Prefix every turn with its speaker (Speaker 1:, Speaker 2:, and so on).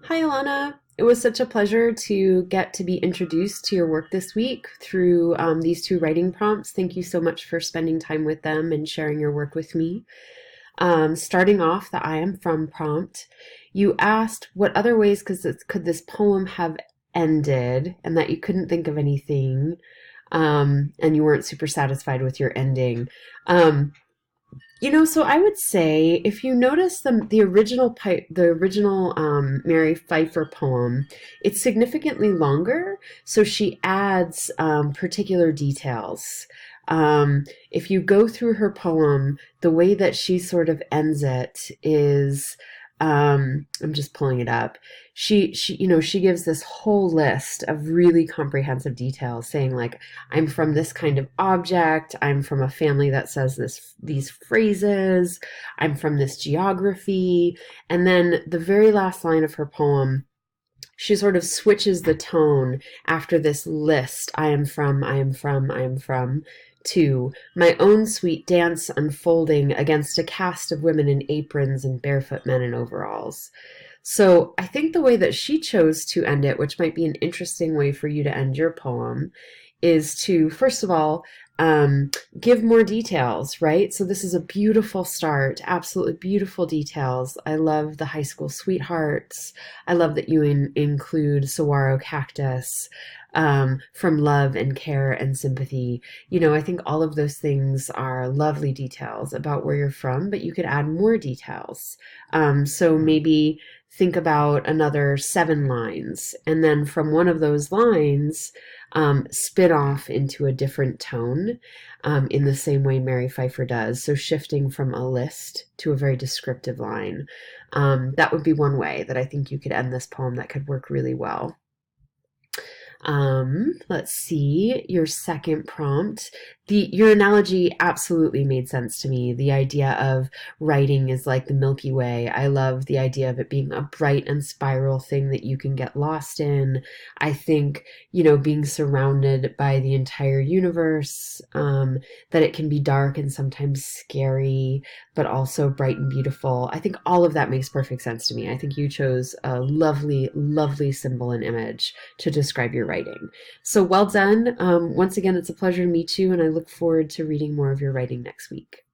Speaker 1: Hi, Alana. It was such a pleasure to get to be introduced to your work this week through these two writing prompts. Thank you so much for spending time with them and sharing your work with me. Starting off the I am from prompt, you asked what other ways could this poem have ended, and that you couldn't think of anything, and you weren't super satisfied with your ending. Um, so I would say if you notice the original Mary Pfeiffer poem, it's significantly longer, so she adds particular details. If you go through her poem, the way that she sort of ends it is, I'm just pulling it up. She gives this whole list of really comprehensive details, saying like, I'm from this kind of object. I'm from a family that says these phrases. I'm from this geography. And then the very last line of her poem, she sort of switches the tone after this list, I am from, I am from, I am from, to my own sweet dance unfolding against a cast of women in aprons and barefoot men in overalls. So I think the way that she chose to end it, which might be an interesting way for you to end your poem, is to, first of all, um, give more details, right? So this is a beautiful start, absolutely beautiful details. I love the high school sweethearts. I love that you include saguaro cactus, from love and care and sympathy. I think all of those things are lovely details about where you're from, but you could add more details. So maybe think about another 7 lines, and then from one of those lines, spin off into a different tone, in the same way Mary Pfeiffer does. So shifting from a list to a very descriptive line. That would be one way that I think you could end this poem that could work really well. Let's see, your second prompt. Your analogy absolutely made sense to me. The idea of writing is like the Milky Way. I love the idea of it being a bright and spiral thing that you can get lost in. I think, being surrounded by the entire universe, that it can be dark and sometimes scary, but also bright and beautiful. I think all of that makes perfect sense to me. I think you chose a lovely, lovely symbol and image to describe your writing. So well done. Once again, it's a pleasure to meet you, and I look forward to reading more of your writing next week.